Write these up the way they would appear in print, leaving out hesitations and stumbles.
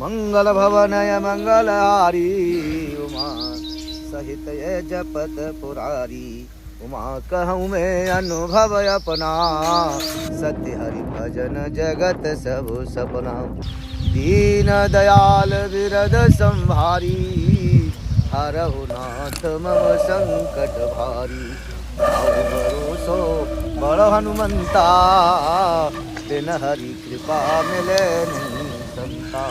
मंगल भवनय मंगलहारी उमा सहित ये जपत पुरारी। उमा कहूँ मैं अनुभव अपना सत्य हरि भजन जगत सब सपना। दीन दयाल विरद संभारी हरहु नाथ मम संकट भारी। आओ भरोसो बड़ हनुमंता बिन हरि कृपा मिले नहीं संता।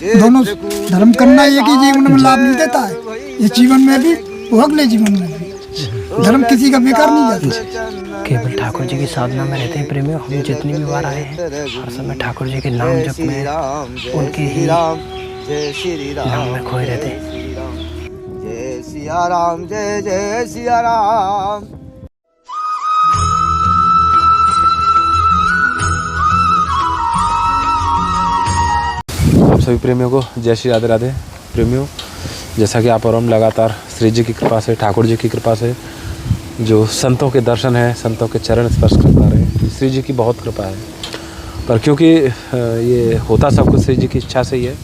दोनों धर्म करना एक ही जीवन में लाभ नहीं देता है, इस जीवन में भी वो अगले जीवन में भी। धर्म किसी का बेकार नहीं जाता। केवल ठाकुर जी की साधना में रहते हैं प्रेमियों। हम जितनी भी बार आए हैं हर समय ठाकुर जी के नाम जप में उनके ही नाम में खोए रहते हैं। जय सिया राम, जय जय सिया राम। आप सभी प्रेमियों को जय श्री राधे राधे। प्रेमियों, जैसा कि आप और हम लगातार श्री जी की कृपा से, ठाकुर जी की कृपा से जो संतों के दर्शन है, संतों के चरण स्पर्श कर पा रहे हैं, श्री जी की बहुत कृपा है। पर क्योंकि ये होता सब कुछ श्री जी की इच्छा से ही है,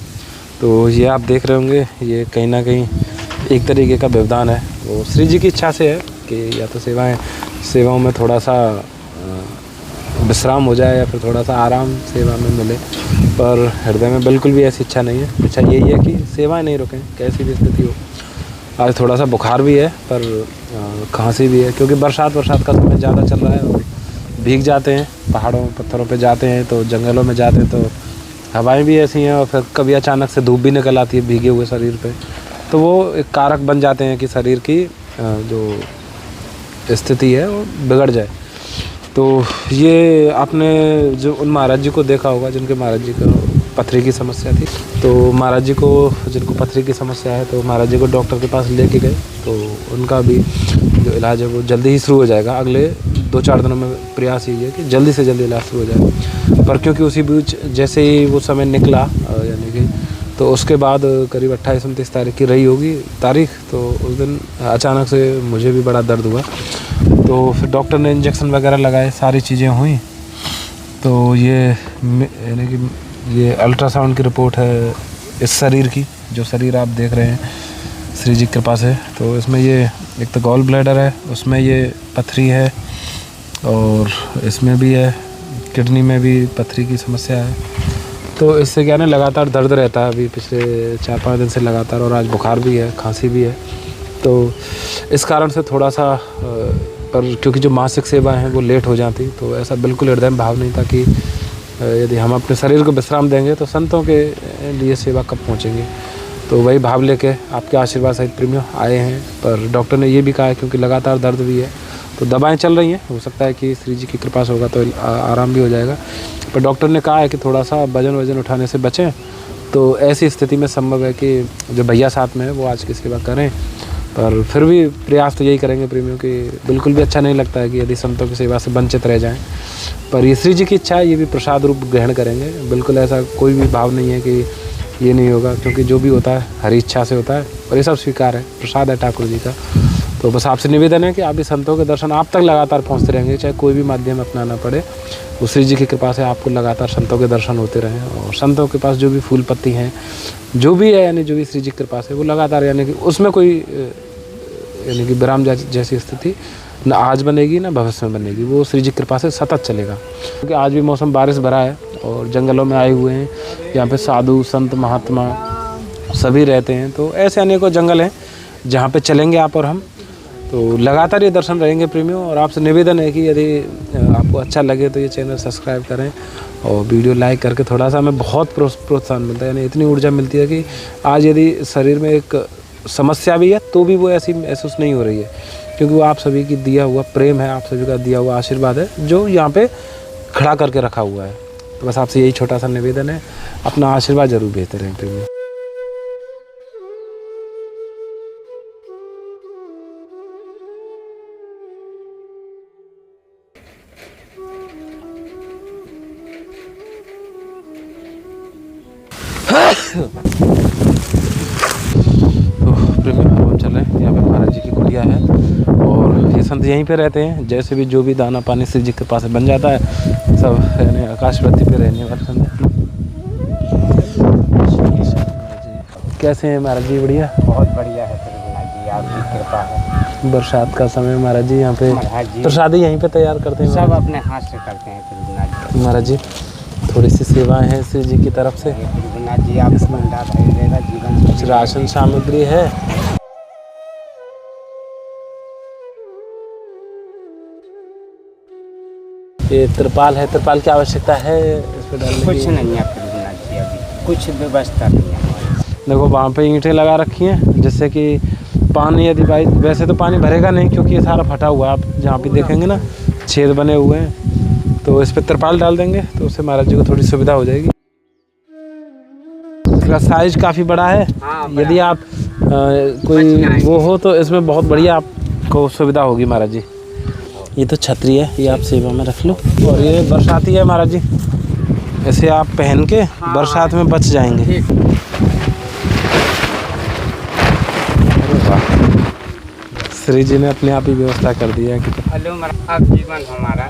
तो ये आप देख रहे होंगे ये कहीं ना कहीं एक तरीके का व्यवधान है। वो श्री जी की इच्छा से है कि या तो सेवाओं में थोड़ा सा विश्राम हो जाए या फिर थोड़ा सा आराम सेवा में मिले, पर हृदय में बिल्कुल भी ऐसी इच्छा नहीं है। इच्छा यही है कि सेवाएं नहीं रुकें, कैसी भी स्थिति हो। आज थोड़ा सा बुखार भी है, पर खांसी भी है, क्योंकि बरसात का समय ज़्यादा चल रहा है और भीग जाते हैं, पहाड़ों पत्थरों पे जाते हैं, तो जंगलों में जाते हैं, तो हवाएं भी ऐसी हैं और फिर कभी अचानक से धूप भी निकल आती है भीगे हुए शरीर पे, तो वो एक कारक बन जाते हैं कि शरीर की जो स्थिति है वो बिगड़ जाए। तो ये आपने जो उन महाराज जी को देखा होगा जिनके महाराज जी को पथरी की समस्या थी, तो महाराज जी को जिनको पथरी की समस्या है, तो महाराज जी को डॉक्टर के पास लेके गए, तो उनका भी जो इलाज है वो जल्दी ही शुरू हो जाएगा। अगले 2-4 दिनों में प्रयास यही है कि जल्दी से जल्दी इलाज शुरू हो जाए। पर क्योंकि उसी बीच जैसे ही वो समय निकला यानी कि तो उसके बाद करीब 28-29 तारीख की रही होगी तारीख, तो उस दिन अचानक से मुझे भी बड़ा दर्द हुआ, तो फिर डॉक्टर ने इंजेक्शन वगैरह लगाए, सारी चीज़ें हुई। तो ये यानी कि ये अल्ट्रासाउंड की रिपोर्ट है इस शरीर की, जो शरीर आप देख रहे हैं श्री जी की कृपा से। तो इसमें ये एक तो गॉल ब्लैडर है, उसमें ये पथरी है, और इसमें भी है, किडनी में भी पथरी की समस्या है। तो इससे क्या है, लगातार दर्द रहता है अभी पिछले 4-5 दिन से लगातार, और आज बुखार भी है, खांसी भी है। तो इस कारण से थोड़ा सा पर क्योंकि जो मासिक सेवाएं हैं वो लेट हो जाती, तो ऐसा बिल्कुल हृदय में भाव नहीं था कि यदि हम अपने शरीर को विश्राम देंगे तो संतों के लिए सेवा कब पहुंचेंगे। तो वही भाव लेके आपके आशीर्वाद सहित प्रेमियों आए हैं। पर डॉक्टर ने ये भी कहा है क्योंकि लगातार दर्द भी है, तो दवाएं चल रही हैं, हो सकता है कि श्री जी की कृपा से होगा तो आराम भी हो जाएगा। पर डॉक्टर ने कहा है कि थोड़ा सा वजन उठाने से बचें। तो ऐसी स्थिति में संभव है कि जो भैया साथ में है वो आज की सेवा करें, पर फिर भी प्रयास तो यही करेंगे प्रेमियों कि बिल्कुल भी अच्छा नहीं लगता है कि यदि संतों की सेवा से वंचित रह जाएं। पर ये श्री जी की इच्छा है, ये भी प्रसाद रूप ग्रहण करेंगे। बिल्कुल ऐसा कोई भी भाव नहीं है कि ये नहीं होगा, क्योंकि जो भी होता है हरी इच्छा से होता है, और ये सब स्वीकार है, प्रसाद है ठाकुर जी का। तो बस आपसे निवेदन है कि आप भी संतों के दर्शन आप तक लगातार पहुँचते रहेंगे, चाहे कोई भी माध्यम अपनाना पड़े। वो श्री जी की कृपा से आपको लगातार संतों के दर्शन होते रहें, और संतों के पास जो भी फूल पत्ती हैं, जो भी है, यानी जो भी श्री जी की कृपा से वो लगातार, यानी कि उसमें कोई यानी कि विराम जैसी स्थिति न आज बनेगी न भविष्य में बनेगी, वो श्री जी की कृपा से सतत चलेगा। क्योंकि आज भी मौसम बारिश भरा है और जंगलों में आए हुए हैं, यहाँ पे साधु संत महात्मा सभी रहते हैं। तो ऐसे अनेकों जंगल हैं जहाँ पे चलेंगे आप और हम, तो लगातार ये दर्शन रहेंगे प्रेमियों। और आपसे निवेदन है कि यदि आपको अच्छा लगे तो ये चैनल सब्सक्राइब करें और वीडियो लाइक करके थोड़ा सा हमें बहुत प्रोत्साहन मिलता है, यानी इतनी ऊर्जा मिलती है कि आज यदि शरीर में एक समस्या भी है तो भी वो ऐसी महसूस नहीं हो रही है, क्योंकि वो आप सभी की दिया हुआ प्रेम है, आप सभी का दिया हुआ आशीर्वाद है जो यहाँ पे खड़ा करके रखा हुआ है। तो बस आपसे यही छोटा सा निवेदन है, अपना आशीर्वाद जरूर भेजते रहें प्रेमियों। तो प्रेमियों हम चल रहे हैं, यहाँ पे महाराज जी की कुटिया है और ये संत यहीं पे रहते हैं। जैसे भी जो भी दाना पानी श्री जी के पास बन जाता है, सब यानी आकाश वृत्ति पे रहने वाले संत। कैसे हैं महाराज जी? बढ़िया, बहुत बढ़िया है त्रिभुवनाथ जी, आपकी कृपा है। बरसात का समय महाराज जी यहाँ पे महाराज जी प्रसादी यहीं पे तैयार करते हैं सब अपने हाथ से करते हैं त्रिभुवनाथ जी। महाराज जी। थोड़ी सी सेवाएं हैं श्री जी की तरफ से, ये त्रिभुवनाथ जी आपको भंडार देगा, जीवन कुछ राशन सामग्री है। ये त्रिपाल है, त्रिपाल की आवश्यकता है इस पे डालने कुछ की? नहीं है त्रिभुवनाथ जी, अभी कुछ व्यवस्था नहीं है हमारे। देखो वहाँ पे ईंटें लगा रखी हैं, जिससे कि पानी यदि भाई, वैसे तो पानी भरेगा नहीं क्योंकि ये सारा फटा हुआ है। आप जहाँ पे देखेंगे ना छेद बने हुए हैं, तो इस पर त्रिपाल डाल देंगे तो उससे महाराज जी को थोड़ी सुविधा हो जाएगी। इसका साइज काफ़ी बड़ा है। हाँ, बड़ा। यदि आप कोई वो हो तो इसमें बहुत बढ़िया आपको सुविधा होगी महाराज जी। ये तो छतरी है, ये आप सेवा में रख लो। और ये बरसाती है महाराज जी, इसे आप पहन के बरसात में बच जाएंगे। श्री जी ने अपने आप ही व्यवस्था कर दी है कि हेलो महाराज, अब जीवन हमारा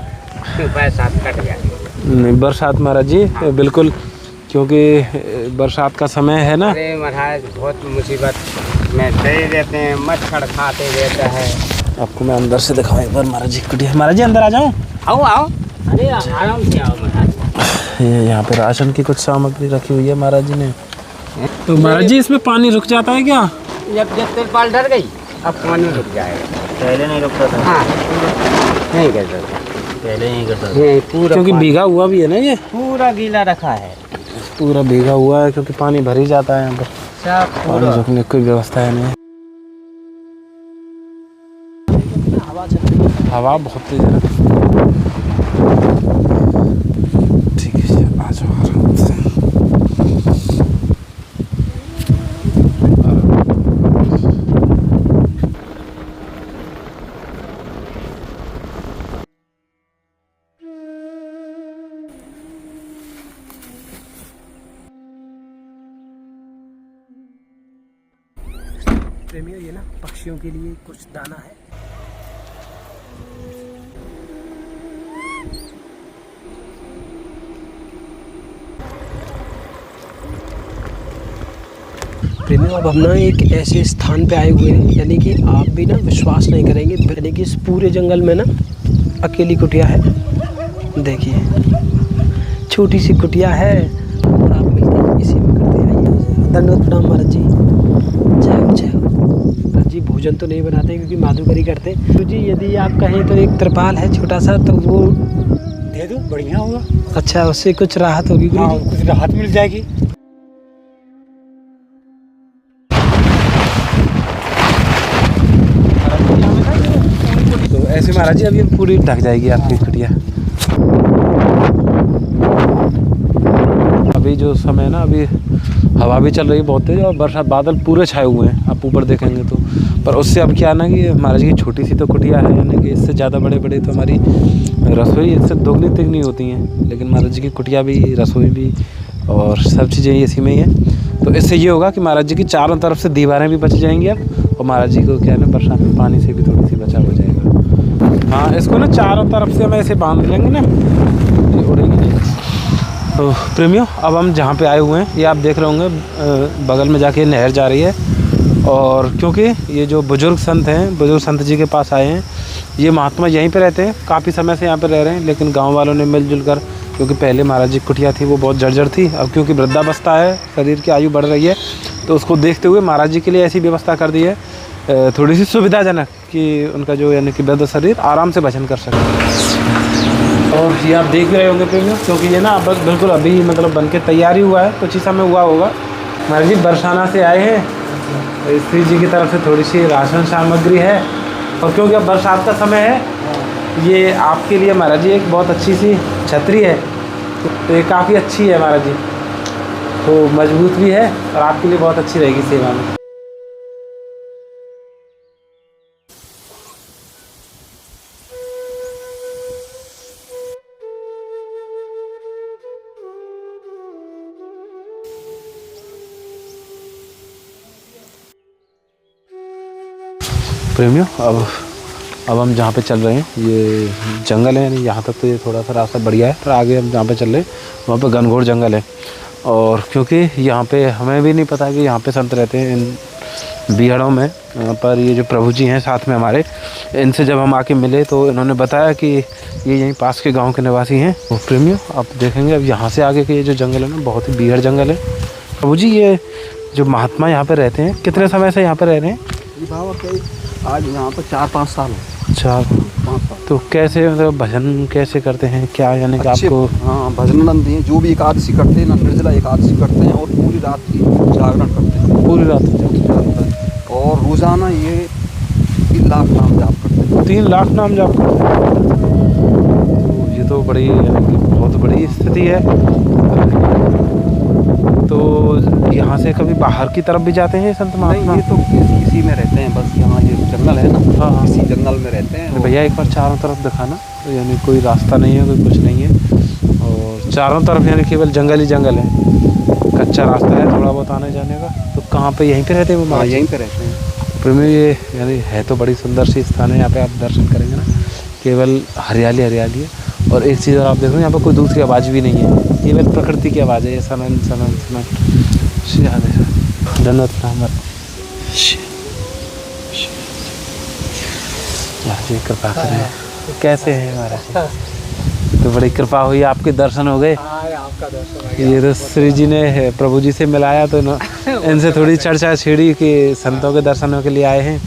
बरसात कट गया। नहीं, बरसात महाराज जी बिल्कुल, क्योंकि बरसात का समय है ना। अरे महाराज बहुत मुसीबत में डरे रहते हैं, मच्छर खाते रहता है। आपको मैं अंदर से दिखाऊं एक बार महाराज जी कुटिया। महाराज जी अंदर आ जाऊं? आओ आओ, अरे आराम से आओ महाराज। ये यहाँ पे राशन की कुछ सामग्री रखी हुई है महाराज जी ने। तो महाराज जी इसमें पानी रुक जाता है क्या? जब तिरपाल डर गई अब पानी रुक जाएगा। पहले नहीं रुकता था। हाँ नहीं करता था, पहले नहीं करता था पूरा, क्योंकि भीगा हुआ भी है ना, ये पूरा गीला रखा है, पूरा भीगा हुआ है क्योंकि पानी भर ही जाता है यहाँ पर। सब पानी रुकने की कोई व्यवस्था है नहीं। हवा बहुत तेज है ना। ठीक है, आ जाओ आराम से। प्रेमियों, ये ना पक्षियों के लिए कुछ दाना है। प्रेमियों, अब हम ना एक ऐसे स्थान पे आए हुए हैं, यानी कि आप भी ना विश्वास नहीं करेंगे, यानी कि इस पूरे जंगल में ना अकेली कुटिया है। देखिए छोटी सी कुटिया है और आप मिलते हैं इसी में करते हैं। धन्यवाद, प्रणाम महाराज जी, जय हो जय हो। महाराज जी भोजन तो नहीं बनाते क्योंकि माधुकरी करते। तो जी यदि आप कहें तो एक त्रिपाल है छोटा सा, तो वो दे दो, बढ़िया होगा। अच्छा, उससे कुछ राहत होगी गुरु जी? कुछ राहत मिल जाएगी। तो ऐसे महाराज जी अभी पूरी ढक जाएगी आपकी कुटिया। अभी जो समय है ना, अभी हवा भी चल रही है बहुत तेज और बरसात बादल पूरे छाए हुए हैं, आप ऊपर देखेंगे तो। पर उससे अब क्या ना कि महाराज की छोटी सी तो कुटिया है, यानी कि इससे ज़्यादा बड़े बड़े तो हमारी रसोई इससे दोगुनी तिगनी होती हैं, लेकिन महाराज जी की कुटिया भी, रसोई भी और सब चीज़ें इसी में ही हैं। तो इससे ये होगा कि महाराज जी की चारों तरफ से दीवारें भी बच जाएंगी अब, और महाराज जी को क्या है ना बरसात में पानी से भी थोड़ी सी बचाव हो जाएगा। हाँ, इसको ना चारों तरफ से हम ऐसे बांध लेंगे ना, ये उड़ेगी नहीं। तो प्रेमियों, अब हम जहाँ पे आए हुए हैं, ये आप देख रहे होंगे बगल में जाके नहर जा रही है। और क्योंकि ये जो बुजुर्ग संत हैं, बुजुर्ग संत जी के पास आए हैं, ये महात्मा यहीं पे रहते हैं, काफ़ी समय से यहाँ पे रह रहे हैं, लेकिन गांव वालों ने मिलजुल कर, क्योंकि पहले महाराज जी कुटिया थी वो बहुत जर्जर थी, अब क्योंकि वृद्धावस्था है, शरीर की आयु बढ़ रही है, तो उसको देखते हुए महाराज जी के लिए ऐसी व्यवस्था कर दी है थोड़ी सी सुविधाजनक, कि उनका जो यानी कि वृद्ध शरीर आराम से भजन कर सके। और ये आप देख रहे होंगे प्रेमियों, क्योंकि ये ना बस बिल्कुल अभी मतलब बन के तैयार ही हुआ है, कुछ ही समय हुआ होगा। महाराज जी बरसाना से आए हैं, श्री जी की तरफ से थोड़ी सी राशन सामग्री है, और क्योंकि अब बरसात का समय है, ये आपके लिए महाराज जी एक बहुत अच्छी सी छतरी है, तो ये काफ़ी अच्छी है महाराज जी, तो मजबूत भी है और आपके लिए बहुत अच्छी रहेगी सेवा में। प्रेमियों, अब हम जहाँ पे चल रहे हैं, ये जंगल है, यानी यहाँ तक तो ये थोड़ा सा रास्ता बढ़िया है, पर आगे हम जहाँ पे चल रहे हैं वहाँ पे घनघोर जंगल है। और क्योंकि यहाँ पे हमें भी नहीं पता कि यहाँ पे संत रहते हैं इन बीहड़ों में, पर ये जो प्रभु जी हैं साथ में हमारे, इनसे जब हम आके मिले तो इन्होंने बताया कि ये यहीं पास के गांव के निवासी हैं। वो प्रेमियों आप देखेंगे अब यहाँ से आगे के ये जो जंगल है ना, बहुत ही बीहड़ जंगल है। प्रभु जी ये जो महात्मा यहाँ पे रहते हैं कितने समय से यहाँ पे रह रहे हैं? आज यहाँ पर 4-5 साल हो। 4-5 साल। तो कैसे मतलब भजन कैसे करते हैं क्या, यानी कि आपको? हाँ, भजन नंदी हैं, जो भी एकादशी करते हैं ना, निर्जला एकादशी करते हैं और पूरी रात की जागरण करते हैं। पूरी रात और रोजाना ये 3 लाख नाम जाप करते हैं। 3 लाख नाम जाप करते हैं। ये तो बड़ी यानी कि बहुत बड़ी स्थिति है। तो यहाँ से कभी बाहर की तरफ भी जाते हैं संत महात्मा? ये तो इसी में रहते हैं, बस यहाँ ये जंगल है ना, हाँ, इसी जंगल में रहते हैं। भैया एक बार चारों तरफ दिखाना, तो यानी कोई रास्ता नहीं है, कोई कुछ नहीं है, और चारों तरफ यानी केवल जंगल ही जंगल है, कच्चा रास्ता है थोड़ा बहुत आने जाने का। तो कहाँ पे, यहीं पे रहते हैं वो? हाँ, यहीं पे रहते हैं। प्रेमी ये यानी है तो बड़ी सुंदर सी स्थान है, यहाँ पे आप दर्शन करेंगे ना, केवल हरियाली हरियाली है। और एक चीज़ और आप देखो, यहाँ पर कोई दूसरी आवाज़ भी नहीं है, केवल प्रकृति की आवाज़ है। ये सनन सनन सनन धन्यवाद जी, कृपा करें। कैसे हैं महाराज? तो बड़ी कृपा हुई, आपके दर्शन हो गए। ये तो श्री जी ने प्रभु जी से मिलाया, तो इनसे थोड़ी चर्चा छेड़ी कि संतों के दर्शनों के लिए आए हैं।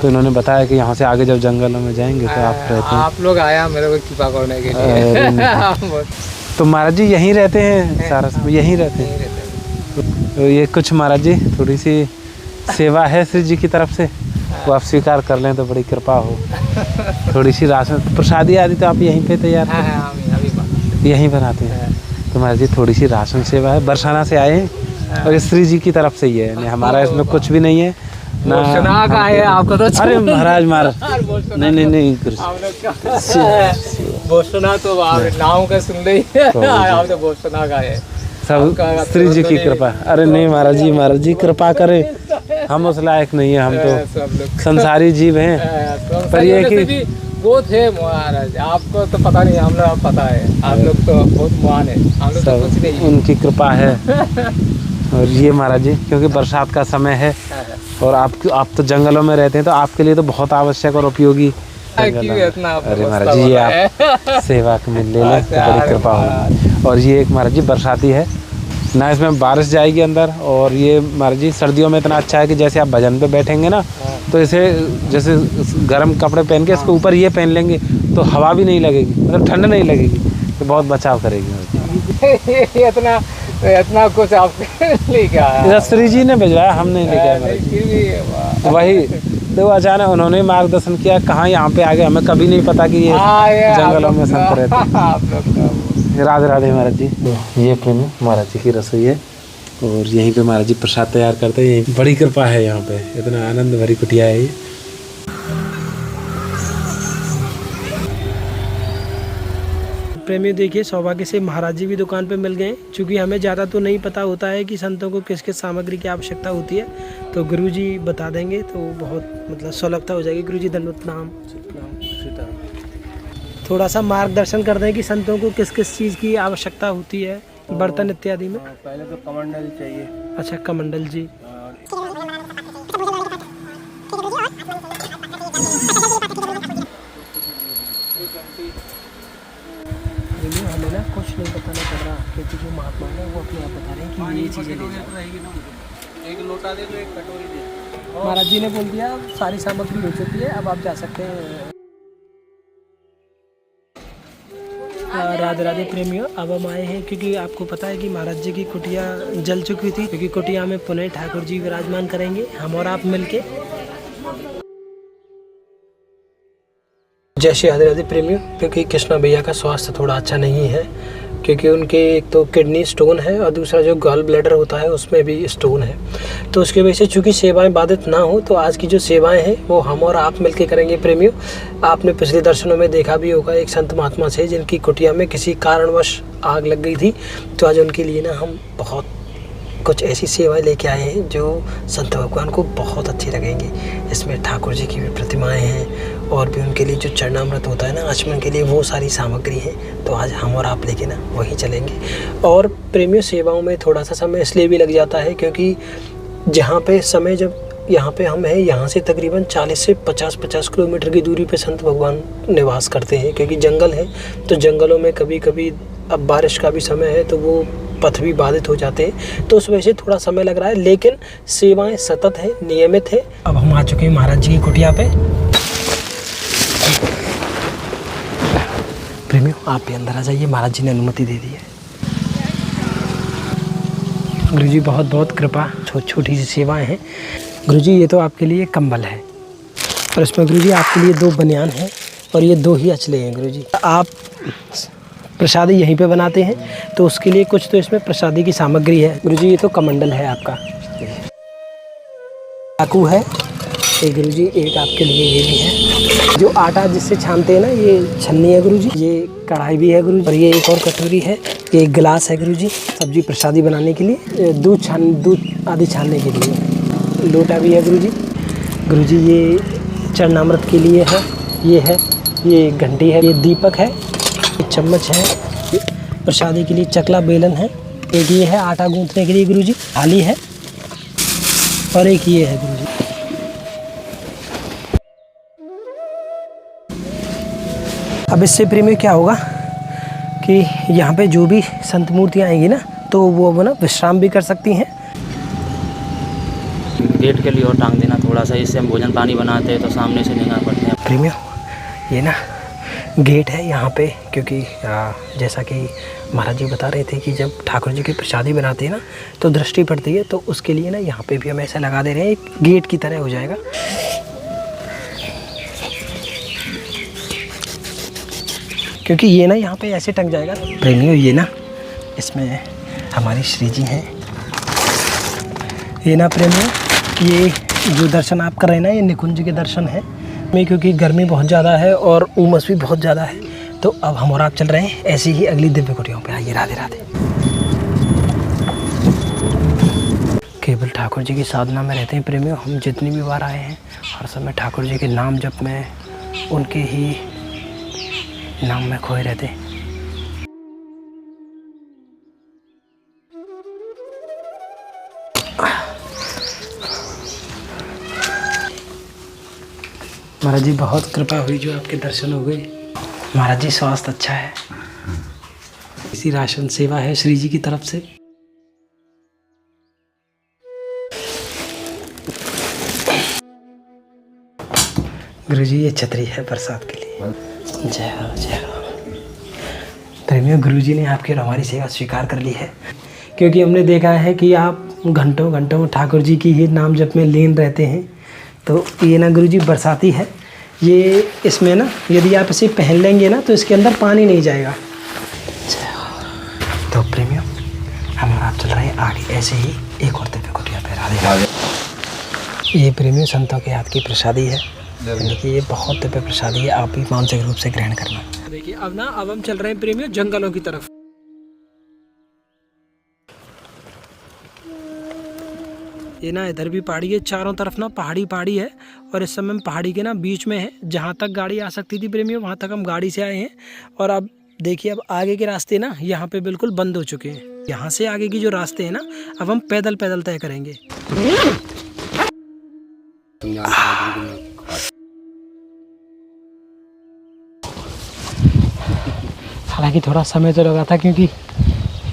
तो इन्होंने बताया कि यहाँ से आगे जब जंगलों में जाएंगे तो आप रहते हैं। आप लोग आया मेरे को कृपा करने के लिए। तो महाराज जी यहीं रहते हैं? सारा समय यहीं रहते हैं? तो ये कुछ महाराज जी थोड़ी सी सेवा है श्री जी की तरफ से, वो आप स्वीकार कर लें तो बड़ी कृपा हो। थोड़ी सी राशन प्रसादी आदि तो आप यहीं पे तैयार यहीं बनाते हैं? तो महाराज जी थोड़ी सी राशन सेवा है, बरसाना से आए हैं और श्री जी की तरफ से ही है, हमारा इसमें कुछ भी नहीं है ना का है आपका। तो अरे महाराज नहीं बोसना तो नाम का सुन रही है, आप तो बोसना का है, सब श्री जी की कृपा। अरे नहीं महाराज जी कृपा करे, हम उस लायक नहीं है, हम तो संसारी जीव हैं। पर ये कि वो थे महाराज, आपको तो पता नहीं, हम लोग पता है, आप लोग तो बहुत महान है, हम लोग तो कुछ नहीं, उनकी कृपा है। और ये महाराज जी क्योंकि बरसात का समय है और आप तो जंगलों में रहते हैं, तो आपके लिए तो बहुत आवश्यक और उपयोगी। अरे महाराज जी ये आप सेवा में ले लें तो बड़ी कृपा होगी। और ये एक महाराज जी बरसाती है ना, इसमें बारिश जाएगी अंदर। और ये महाराज जी सर्दियों में इतना अच्छा है कि जैसे आप भजन पे बैठेंगे ना, तो इसे जैसे गर्म कपड़े पहन के इसके ऊपर ये पहन लेंगे तो हवा भी नहीं लगेगी, मतलब ठंड नहीं लगेगी, तो बहुत बचाव करेगी। इतना कुछ आपके लेके आया? श्री जी ने भिजवाया, हम नहीं लेके आए। वही तो अचानक उन्होंने मार्गदर्शन किया, कहाँ यहाँ पे आ गए, हमें कभी नहीं पता कि ये जंगलों में संत रहते हैं। राधे राधे महाराज जी। ये प्रेमी महाराज जी की रसोई है और यहीं पे महाराज जी प्रसाद तैयार करते हैं। बड़ी कृपा है यहाँ पे, इतना आनंद भरी कुटिया है ये। प्रेमी देखिए, सौभाग्य से महाराज जी भी दुकान पे मिल गए। चूँकि हमें ज़्यादा तो नहीं पता होता है कि संतों को किस किस सामग्री की आवश्यकता होती है, तो गुरु जी बता देंगे तो बहुत मतलब सुलभता हो जाएगी। गुरु जी धन्यवाद, प्रणाम। थोड़ा सा मार्गदर्शन कर दें कि संतों को किस किस चीज़ की आवश्यकता होती है बर्तन इत्यादि में। पहले तो कमंडल चाहिए। अच्छा, कमंडल जी। हमें ना कुछ नहीं बताना पड़ रहा, क्योंकि जो महात्मा है वो अपने आप बता रहे हैं कि ये चीज़ें ले। एक लोटा दे दो, एक कटोरी दे। महाराज जी ने बोल दिया सारी सामग्री हो चुकी है, अब आप जा सकते हैं। राधे राधे प्रेमियों, अब हम आए हैं क्योंकि आपको पता है कि महाराज जी की कुटिया जल चुकी थी, क्योंकि कुटिया में पुनः ठाकुर जी विराजमान करेंगे, हम और आप मिलके। जय श्री राधे राधे प्रेमियों, क्योंकि कृष्णा भैया का स्वास्थ्य थोड़ा अच्छा नहीं है, क्योंकि उनके एक तो किडनी स्टोन है और दूसरा जो गॉल ब्लैडर होता है उसमें भी स्टोन है। तो उसके वजह से चूँकि सेवाएं बाधित ना हो, तो आज की जो सेवाएं हैं वो हम और आप मिलके करेंगे। प्रेमियों, आपने पिछले दर्शनों में देखा भी होगा एक संत महात्मा से जिनकी कुटिया में किसी कारणवश आग लग गई थी, तो आज उनके लिए ना हम बहुत कुछ ऐसी सेवाएं लेके आए हैं जो संत भगवान को बहुत अच्छी लगेंगी। इसमें ठाकुर जी की भी प्रतिमाएं हैं और भी उनके लिए जो चरणामृत होता है ना आचमन के लिए, वो सारी सामग्री है। तो आज हम और आप लेके ना वहीं चलेंगे। और प्रेमियों सेवाओं में थोड़ा सा समय इसलिए भी लग जाता है क्योंकि जहाँ पे समय जब यहाँ पे हम हैं, यहाँ से तकरीबन 40 से 50 किलोमीटर की दूरी पे संत भगवान निवास करते हैं, क्योंकि जंगल है। तो जंगलों में कभी कभी अब बारिश का भी समय है तो वो पथ भी बाधित हो जाते हैं, तो उस वजह से थोड़ा समय लग रहा है, लेकिन सेवाएं सतत है, नियमित है। अब हम आ चुके हैं महाराज जी की कुटिया पे। प्रेमियों आप भी अंदर आ जाइए, महाराज जी ने अनुमति दे दी है। गुरु जी बहुत बहुत कृपा, छोटी सी सेवाएं हैं। गुरु जी ये तो आपके लिए कंबल है, और इसमें गुरु जी आपके लिए 2 बनियान हैं, और ये 2 ही अचले हैं। गुरु जी आप प्रसादी यहीं पे बनाते हैं, तो उसके लिए कुछ तो इसमें प्रसादी की सामग्री है। गुरु जी ये तो कमंडल है आपका, चाकू है एक गुरु जी, एक आपके लिए ये भी है। जो आटा जिससे छानते हैं ना, ये छन्नी है गुरु जी, ये कढ़ाई भी है गुरु जी, और ये एक और कटोरी है, ये एक गिलास है गुरु जी, सब्जी प्रसादी बनाने के लिए, दूध आदि छानने के लिए, लोटा भी है गुरु जी। गुरु जी ये चरणामृत के लिए है, ये घंटी है, ये दीपक है, ये चम्मच है, ये प्रसादी के लिए चकला बेलन है, एक ये है आटा गूंथने के लिए गुरु जी, थाली है, और एक ये है गुरु जी। अब इससे प्रेमी क्या होगा कि यहाँ पे जो भी संत मूर्तियाँ आएंगी ना, तो वो ना विश्राम भी कर सकती हैं। गेट के लिए और टांग देना थोड़ा सा, इससे हम भोजन पानी बनाते हैं तो सामने से नहीं पड़ते हैं। प्रेमियों ये ना गेट है यहाँ पे, क्योंकि जैसा कि महाराज जी बता रहे थे कि जब ठाकुर जी की प्रसादी बनाते हैं ना तो दृष्टि पड़ती है, तो उसके लिए ना यहाँ पे भी हम ऐसा लगा दे रहे हैं, एक गेट की तरह हो जाएगा। क्योंकि ये ना यहाँ पे ऐसे टंग जाएगा। प्रेमियों ये ना इसमें हमारी श्री जी हैं, ये ना प्रेमियों ये जो दर्शन आप कर रहे हैं ना, ये निकुंज के दर्शन है में, क्योंकि गर्मी बहुत ज़्यादा है और उमस भी बहुत ज़्यादा है। तो अब हम और आप चल रहे हैं ऐसी ही अगली दिव्य कुटियों पे। आइए, राधे राधे। केवल ठाकुर जी की साधना में रहते हैं प्रेमियों। हम जितनी भी बार आए हैं हर समय ठाकुर जी के नाम जप में, उनके ही नाम में खोए रहते हैं। महाराज जी बहुत कृपा हुई जो आपके दर्शन हो गए। महाराज जी स्वास्थ्य अच्छा है, इसी राशन सेवा है श्री जी की तरफ से। गुरु जी ये छतरी है बरसात के लिए। जय हो जय हो। प्रेमियों गुरु जी ने आपकी और हमारी सेवा स्वीकार कर ली है, क्योंकि हमने देखा है कि आप घंटों घंटों ठाकुर जी की ही नाम जप में लीन रहते हैं। तो ये ना गुरु जी बरसाती है, ये इसमें ना यदि आप इसे पहन लेंगे ना तो इसके अंदर पानी नहीं जाएगा। तो प्रेमियों हम और आप चल रहे हैं आगे ऐसे ही एक और दिव्य कुटिया पे। राधे। ये प्रेमियों संतों के हाथ की प्रसादी है, यानी कि ये बहुत दिव्य प्रसादी है, आप भी मानसिक रूप से ग्रहण करना। देखिए अब हम चल रहे हैं प्रेमियों जंगलों की तरफ। ये ना इधर भी पहाड़ी है, चारों तरफ ना पहाड़ी है, और इस समय हम पहाड़ी के ना बीच में है। जहाँ तक गाड़ी आ सकती थी प्रेमियों वहाँ तक हम गाड़ी से आए हैं, और अब देखिए अब आगे के रास्ते ना यहाँ पे बिल्कुल बंद हो चुके हैं। यहाँ से आगे की जो रास्ते हैं ना अब हम पैदल तय करेंगे। हालांकि थोड़ा समय तो लगा था, क्योंकि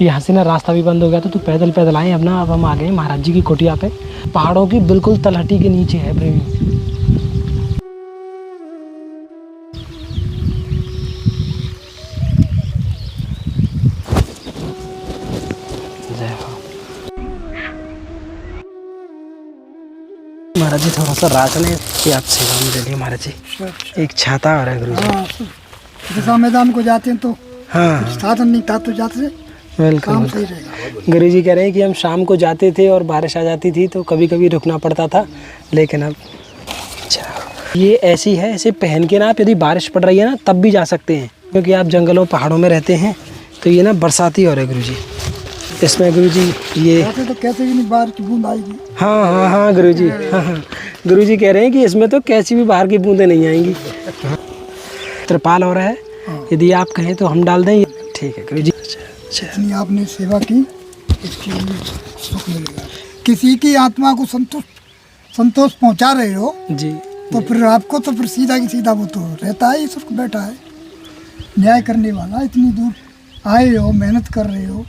यहाँ से ना रास्ता भी बंद हो गया था, तो पैदल आए। अब हम आ गए महाराज जी की कुटिया पे, पहाड़ों की बिल्कुल तलहटी के नीचे है प्रेमी। जय हो। महाराज जी थोड़ा सा राशन है कि आप सेवा में दे दिए महाराज जी। एक छाता आ रहा है गुरु जी। जैसा मैदान को जाते हैं तो हाँ साधन नहीं था तो जाते काम सही रहेगा। गुरु जी कह रहे हैं कि हम शाम को जाते थे और बारिश आ जाती थी तो कभी कभी रुकना पड़ता था, लेकिन अब ये ऐसी है, ऐसे पहन के ना आप यदि बारिश पड़ रही है ना तब भी जा सकते हैं, क्योंकि आप जंगलों पहाड़ों में रहते हैं। तो ये ना बरसाती और है गुरु जी, इसमें गुरु जी ये तो कैसे भी नहीं बाहर की बूंद आएगी। हाँ गुरु जी, हाँ गुरु जी कह रहे हैं कि इसमें तो कैसी भी बाहर की बूंदें नहीं आएंगी। त्रिपाल हो रहा है, यदि आप कहें तो हम डाल दें। ठीक है गुरु जी। जितनी आपने सेवा की इसके लिए सुख मिलेगा। किसी की आत्मा को संतोष पहुंचा रहे हो जी तो फिर आपको तो फिर सीधा की सीधा वो तो रहता है, ईश्वर बैठा है न्याय करने वाला। इतनी दूर आए हो, मेहनत कर रहे हो,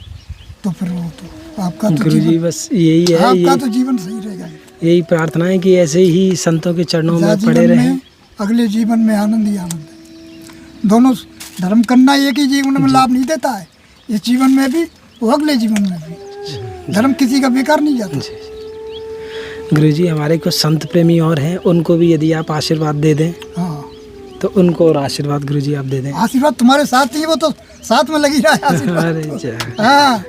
तो फिर वो तो आपका तो गुरु जी बस यही है, आपका तो जीवन सही रहेगा। यही प्रार्थना है कि ऐसे ही संतों के चरणों में पड़े रहें। अगले जीवन में आनंद ही आनंद है। दोनों धर्म करना एक ही जीवन में लाभ नहीं देता है, इस जीवन में भी वो अगले जीवन में भी। धर्म किसी का बेकार नहीं जाता। गुरुजी हमारे कुछ संत प्रेमी और हैं, उनको भी यदि आप आशीर्वाद दे दें। हाँ, तो उनको और आशीर्वाद गुरुजी आप दे दें। आशीर्वाद तुम्हारे साथ ही, वो तो साथ में लगी रहा है आशीर्वाद। अरे हाँ,